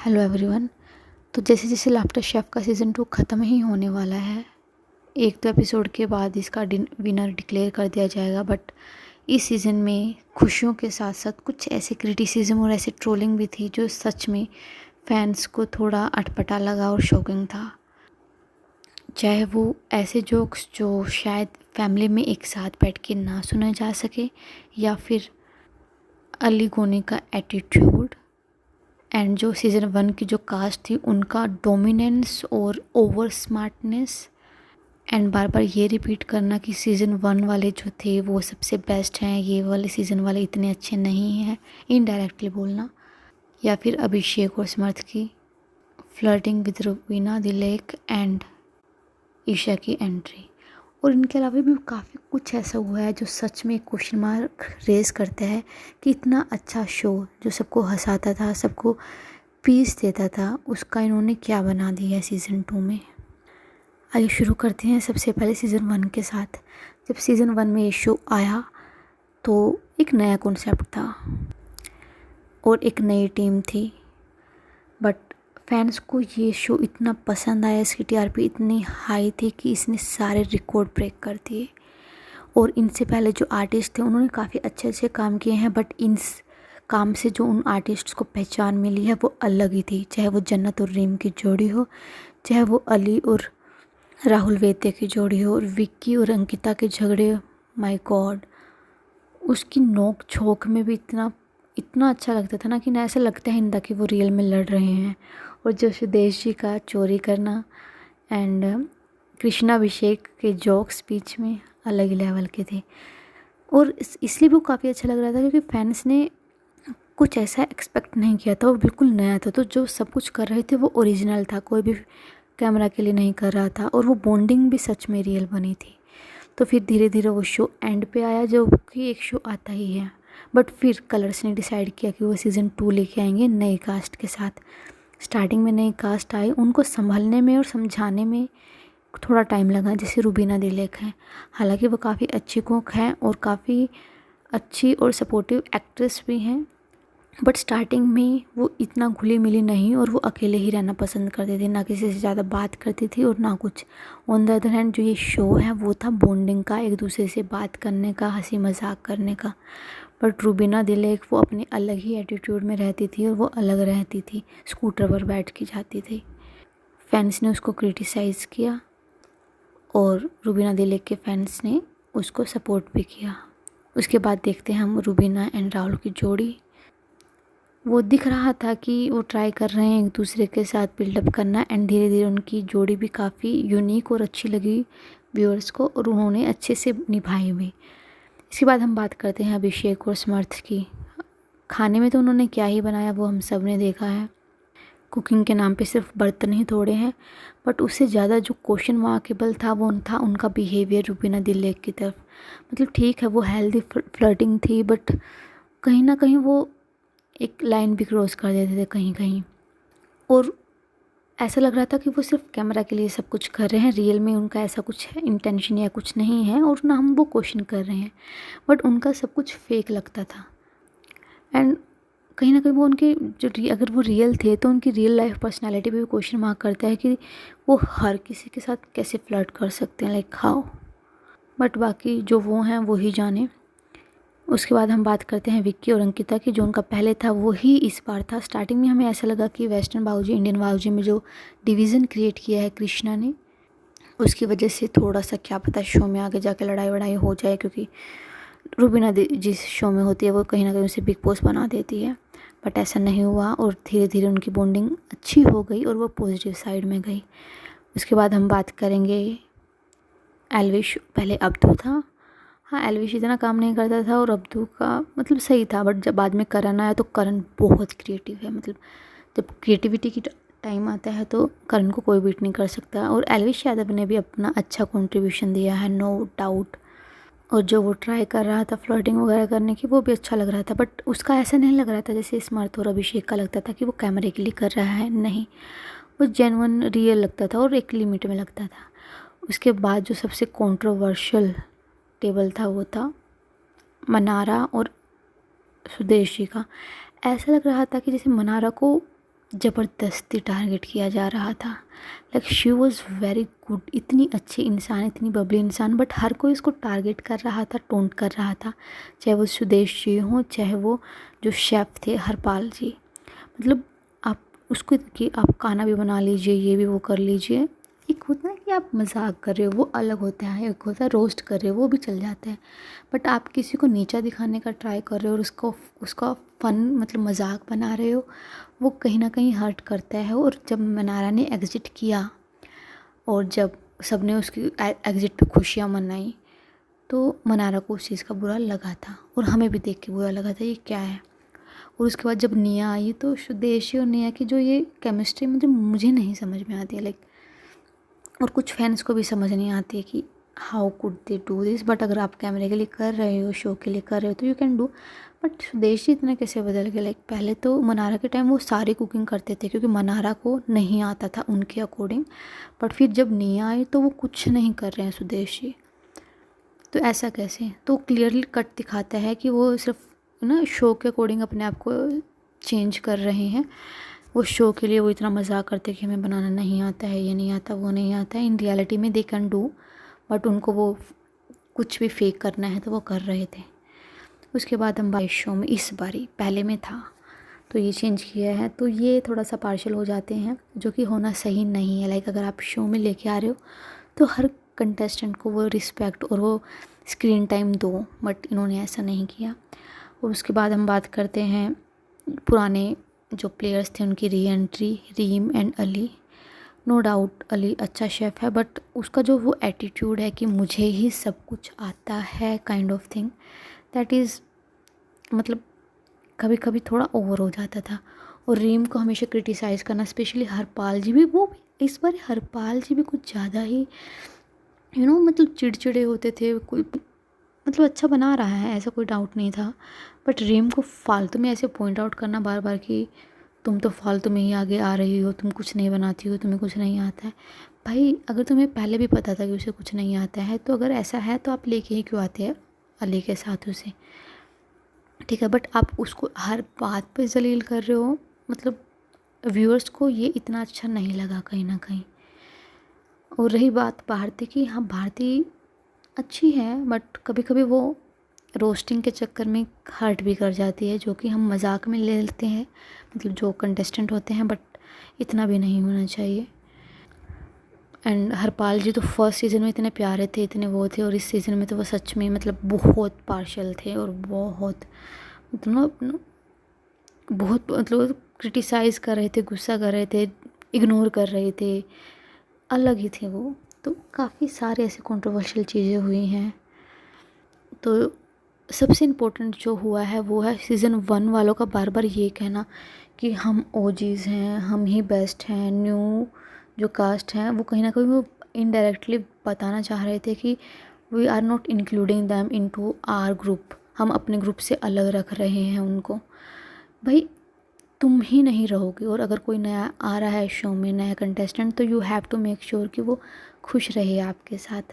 Hello everyone. तो जैसे जैसे लाफ्टर शेफ़ का सीज़न 2 ख़त्म ही होने वाला है, एक दो एपिसोड के बाद इसका विनर डिक्लेयर कर दिया जाएगा। बट इस सीज़न में खुशियों के साथ साथ कुछ ऐसे क्रिटिसिज्म और ऐसे ट्रोलिंग भी थी जो सच में फैंस को थोड़ा अटपटा लगा और शॉकिंग था। चाहे वो ऐसे जोक्स जो शायद फैमिली में एक साथ बैठ के ना सुना जा सके, या फिर अली गोनी का एटीट्यूड, एंड जो सीज़न 1 की जो कास्ट थी उनका डोमिनेंस और ओवर स्मार्टनेस, एंड बार बार ये रिपीट करना कि सीज़न 1 वाले जो थे वो सबसे बेस्ट हैं, ये वाले सीज़न वाले इतने अच्छे नहीं हैं, इनडायरेक्टली बोलना। या फिर अभिषेक और समर्थ की flirting with Rubina Dilaik and Isha की एंट्री। और इनके अलावा भी काफ़ी कुछ ऐसा हुआ है जो सच में क्वेश्चन मार्क रेज करता है कि इतना अच्छा शो जो सबको हंसाता था, सबको पीस देता था, उसका इन्होंने क्या बना दिया है सीज़न 2 में। आइए शुरू करते हैं सबसे पहले सीज़न 1 के साथ। जब सीज़न 1 में ये शो आया तो एक नया कॉन्सेप्ट था और एक नई टीम थी, बट फैंस को ये शो इतना पसंद आया, इसकी टीआरपी इतनी हाई थी कि इसने सारे रिकॉर्ड ब्रेक कर दिए। और इनसे पहले जो आर्टिस्ट थे उन्होंने काफ़ी अच्छे अच्छे काम किए हैं, बट इन काम से जो उन आर्टिस्ट्स को पहचान मिली है वो अलग ही थी। चाहे वो जन्नत और रीम की जोड़ी हो, चाहे वो अली और राहुल वैद्य की जोड़ी हो, और विक्की और अंकिता के झगड़े, माय गॉड, उसकी नोक झोंक में भी इतना इतना अच्छा लगता था ना कि ना ऐसा लगता है इंदा कि वो रियल में लड़ रहे हैं। और जो सुदेश जी का चोरी करना एंड कृष्णा अभिषेक के जोक्स बीच में अलग ही लेवल के थे। और इसलिए भी वो काफ़ी अच्छा लग रहा था क्योंकि फैंस ने कुछ ऐसा एक्सपेक्ट नहीं किया था, वो बिल्कुल नया था। तो जो सब कुछ कर रहे थे वो ओरिजिनल था, कोई भी कैमरा के लिए नहीं कर रहा था, और वो बॉन्डिंग भी सच में रियल बनी थी। तो फिर धीरे धीरे वो शो एंड पे आया, जो कि एक शो आता ही है। बट फिर कलर्स ने डिसाइड किया कि वो सीज़न 2 लेके आएंगे नई कास्ट के साथ। स्टार्टिंग में नई कास्ट आई, उनको संभलने में और समझाने में थोड़ा टाइम लगा। जैसे रुबीना दिलेक हैं, हालांकि वो काफ़ी अच्छी कुक हैं और काफ़ी अच्छी और सपोर्टिव एक्ट्रेस भी हैं, बट स्टार्टिंग में वो इतना घुली मिली नहीं और वो अकेले ही रहना पसंद करती थी, ना किसी से ज़्यादा बात करती थी और ना कुछ। ऑन द अदर हैंड जो ये शो है वो था बॉन्डिंग का, एक दूसरे से बात करने का, हंसी मजाक करने का। बट रुबीना दिलेक वो अपने अलग ही एटीट्यूड में रहती थी और वो अलग रहती थी, स्कूटर पर बैठ के जाती थी। फैंस ने उसको क्रिटिसाइज़ किया और रुबीना दिलेक के फैंस ने उसको सपोर्ट भी किया। उसके बाद देखते हैं हम रुबीना एंड राहुल की जोड़ी। वो दिख रहा था कि वो ट्राई कर रहे हैं एक दूसरे के साथ बिल्डअप करना, एंड धीरे धीरे उनकी जोड़ी भी काफ़ी यूनिक और अच्छी लगी व्यूअर्स को, और उन्होंने अच्छे से निभाई भी। इसके बाद हम बात करते हैं अभिषेक और समर्थ की। खाने में तो उन्होंने क्या ही बनाया वो हम सब ने देखा है। कुकिंग के नाम पे सिर्फ बर्तन ही तोड़े हैं, बट उससे ज़्यादा जो क्वेश्चन वाकेबल था वो था उनका बिहेवियर रुबीना दिलेक की तरफ। मतलब ठीक है वो हेल्दी फ्लर्टिंग थी, बट कहीं ना कहीं वो एक लाइन भी क्रॉस कर देते थे कहीं कहीं, और ऐसा लग रहा था कि वो सिर्फ कैमरा के लिए सब कुछ कर रहे हैं, रियल में उनका ऐसा कुछ है इंटेंशन या कुछ नहीं है, और ना हम वो क्वेश्चन कर रहे हैं, बट उनका सब कुछ फेक लगता था। एंड कहीं ना कहीं वो उनके अगर वो रियल थे तो उनकी रियल लाइफ पर्सनालिटी पे भी क्वेश्चन मार्क करता है कि वो हर किसी के साथ कैसे फ्लर्ट कर सकते हैं, लाइक हाउ। बट बाकी जो वो हैं वो ही जाने। उसके बाद हम बात करते हैं विक्की और अंकिता की। जो उनका पहले था वो ही इस बार था। स्टार्टिंग में हमें ऐसा लगा कि वेस्टर्न बाबूजी इंडियन बाबूजी में जो डिवीज़न क्रिएट किया है कृष्णा ने, उसकी वजह से थोड़ा सा क्या पता शो में आगे जाके लड़ाई वड़ाई हो जाए, क्योंकि रुबीना जिस शो में होती है वो कहीं ना कहीं उसे बिग बॉस बना देती है। बट ऐसा नहीं हुआ और धीरे धीरे उनकी बॉन्डिंग अच्छी हो गई और वो पॉजिटिव साइड में गई। उसके बाद हम बात करेंगे एल्विश। पहले अब्दू था, हाँ एल्विश इतना काम नहीं करता था और अब्दू का मतलब सही था, बट जब बाद में करण आया तो करण बहुत क्रिएटिव है। मतलब जब क्रिएटिविटी की टाइम आता है तो करण को कोई बीट नहीं कर सकता, और एल्विश यादव ने भी अपना अच्छा कंट्रीब्यूशन दिया है, नो डाउट। और जो वो ट्राई कर रहा था फ्लर्टिंग वगैरह करने की वो भी अच्छा लग रहा था, बट उसका ऐसा नहीं लग रहा था जैसे स्मर्थ और अभिषेक का लगता था कि वो कैमरे के लिए कर रहा है, नहीं, वो जेन्युइन रियल लगता था और एक लिमिट में लगता था। उसके बाद जो सबसे कंट्रोवर्शियल टेबल था वो था मनारा और सुदेश जी का। ऐसा लग रहा था कि जैसे मनारा को ज़बरदस्ती टारगेट किया जा रहा था। Like she was very good, इतनी अच्छी इंसान, इतनी बबली इंसान, बट हर कोई उसको टारगेट कर रहा था, टोंट कर रहा था, चाहे वो सुदेश जी हों, चाहे वो जो शेफ़ थे हरपाल जी। मतलब आप उसको कि आप खाना भी बना लीजिए, ये भी वो कर लीजिए। एक होता है कि आप मजाक कर रहे हो, वो अलग होता है, एक होता है रोस्ट कर रहे हो, वो भी चल जाता है। बट आप किसी को नीचा दिखाने का ट्राई कर रहे हो और उसको उसका फन मतलब मजाक बना रहे हो, वो कहीं ना कहीं हर्ट करता है। और जब मनारा ने एग्ज़िट किया और जब सबने उसकी एग्ज़िट पे खुशियाँ मनाई, तो मनारा को उस चीज़ का बुरा लगा था और हमें भी देख के बुरा लगा था, ये क्या है। और उसके बाद जब निया आई तो सुदेशी और निया की जो ये केमिस्ट्री मुझे नहीं समझ में आती है, लाइक, और कुछ फैंस को भी समझ नहीं आती है कि how could they do this. But अगर आप कैमरे के लिए कर रहे हो, शो के लिए कर रहे हो, तो you can do. But Sudeshi इतना कैसे बदल गए। लाइक पहले तो मनारा के टाइम वो सारी कुकिंग करते थे क्योंकि मनारा को नहीं आता था उनके अकॉर्डिंग, बट फिर जब निया आई तो वो कुछ नहीं कर रहे हैं सुदेशी। तो ऐसा कैसे? तो क्लियरली कट दिखाता है कि वो सिर्फ ना शो के अकॉर्डिंग अपने आप को चेंज कर रहे हैं। वो शो के लिए वो इतना मजाक करते कि हमें बनाना नहीं आता है, ये नहीं आता, वो नहीं आता है। इन रियलिटी में दे कैन डू, बट उनको वो कुछ भी फेक करना है तो वो कर रहे थे। उसके बाद हम बाई शो में इस बारी पहले में था तो ये चेंज किया है, तो ये थोड़ा सा पार्शल हो जाते हैं, जो कि होना सही नहीं है। लाइक अगर आप शो में लेके आ रहे हो तो हर कंटेस्टेंट को वो रिस्पेक्ट और वो स्क्रीन टाइम दो, बट इन्होंने ऐसा नहीं किया। और उसके बाद हम बात करते हैं पुराने जो प्लेयर्स थे उनकी re entry, Reem and Ali. No doubt Ali अच्छा शेफ़ है, बट उसका जो वो एटीट्यूड है कि मुझे ही सब कुछ आता है kind of thing, that is मतलब कभी कभी थोड़ा ओवर हो जाता था। और रीम को हमेशा क्रिटिसाइज़ करना, स्पेशली हरपाल जी भी, वो भी इस बार हरपाल जी भी कुछ ज़्यादा ही मतलब चिड़चिड़े होते थे। कोई मतलब अच्छा बना रहा है, ऐसा कोई डाउट नहीं था, बट रीम को फालतू में ऐसे पॉइंट आउट करना बार बार कि तुम तो फालतू में ही आगे आ रही हो, तुम कुछ नहीं बनाती हो, तुम्हें कुछ नहीं आता है। भाई अगर तुम्हें पहले भी पता था कि उसे कुछ नहीं आता है, तो अगर ऐसा है तो आप लेके ही क्यों आते हैं अली के साथ उसे, ठीक है। बट आप उसको हर बात पे जलील कर रहे हो, मतलब व्यूअर्स को ये इतना अच्छा नहीं लगा कहीं ना कहीं। और रही बात भारती की, हाँ भारती अच्छी है, बट कभी कभी वो रोस्टिंग के चक्कर में हर्ट भी कर जाती है, जो कि हम मजाक में ले लेते हैं, मतलब जो कंटेस्टेंट होते हैं, बट इतना भी नहीं होना चाहिए। एंड हरपाल जी तो फर्स्ट सीज़न में इतने प्यारे थे, इतने वो थे, और इस सीज़न में तो वो सच में मतलब बहुत पार्शल थे और बहुत मतलब बहुत मतलब क्रिटिसाइज़ कर रहे थे, गुस्सा कर रहे थे, इग्नोर कर रहे थे, अलग ही थे वो। तो काफ़ी सारे ऐसे कंट्रोवर्शियल चीज़ें हुई हैं। तो सबसे इम्पोर्टेंट जो हुआ है वो है सीज़न 1 वालों का बार बार ये कहना कि हम ओजीज़ हैं, हम ही बेस्ट हैं। न्यू जो कास्ट हैं वो कहीं ना कहीं वो इनडायरेक्टली बताना चाह रहे थे कि we are not including them into our group, हम अपने ग्रुप से अलग रख रहे हैं उनको। भाई तुम ही नहीं रहोगे, और अगर कोई नया आ रहा है शो में, नया कंटेस्टेंट, तो you have to make sure कि वो खुश रहे आपके साथ,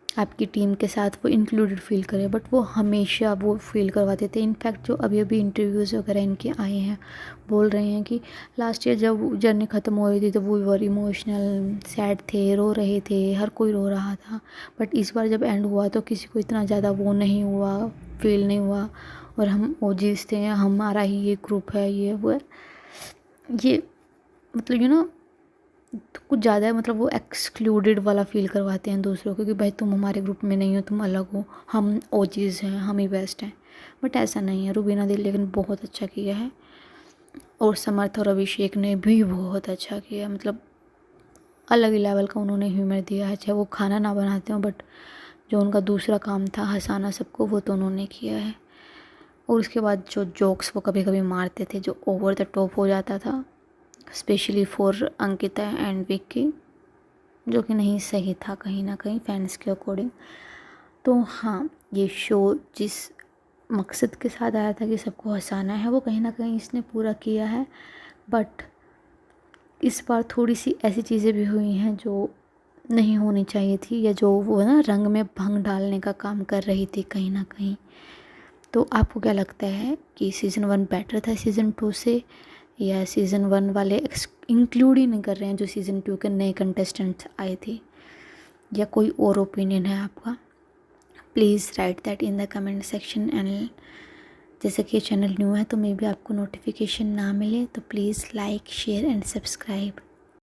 आपकी टीम के साथ, वो इंक्लूडेड फील करे। बट वो हमेशा वो फील करवाते थे। इनफैक्ट जो अभी अभी इंटरव्यूज़ वगैरह इनके आए हैं, बोल रहे हैं कि लास्ट ईयर जब जर्नी ख़त्म हो रही थी तो वो वर इमोशनल, सैड थे, रो रहे थे, हर कोई रो रहा था। बट इस बार जब एंड हुआ तो किसी को इतना ज़्यादा वो नहीं हुआ, फील नहीं हुआ। और हम ओजीज थे, हमारा ही ये ग्रुप है, ये वो है, ये मतलब तो कुछ ज़्यादा है। मतलब वो एक्सक्लूडेड वाला फील करवाते हैं दूसरों को कि भाई तुम हमारे ग्रुप में नहीं हो, तुम अलग हो, हम ओजीज हैं, हम ही बेस्ट हैं। बट ऐसा नहीं है। रुबीना दिल लेकिन बहुत अच्छा किया है, और समर्थ और अभिषेक ने भी बहुत अच्छा किया। मतलब अलग ही लेवल का उन्होंने ह्यूमर दिया है, चाहे वो खाना ना बनाते हो, बट जो उनका दूसरा काम था हंसाना सबको, वो तो उन्होंने किया है। और उसके बाद जो जोक्स वो कभी कभी मारते थे, जो ओवर द टॉप हो जाता था, specially for Ankita and Vicky, जो कि नहीं सही था कहीं ना कहीं फैंस के अकॉर्डिंग। तो हाँ, ये शो जिस मकसद के साथ आया था कि सबको हंसाना है, वो कहीं ना कहीं इसने पूरा किया है। बट इस बार थोड़ी सी ऐसी चीज़ें भी हुई हैं जो नहीं होनी चाहिए थी, या जो वो ना रंग में भंग डालने का काम कर रही थी कहीं ना कहीं। तो आपको क्या लगता है कि सीज़न 1 बेटर था सीज़न 2 से, या सीज़न 1 वाले इंक्लूड ही नहीं कर रहे हैं जो सीज़न 2 के नए कंटेस्टेंट्स आए थे, या कोई और ओपिनियन है आपका, please write that in the comment section. And जैसे कि ये चैनल न्यू है तो मे बी आपको नोटिफिकेशन ना मिले, तो please like share and subscribe.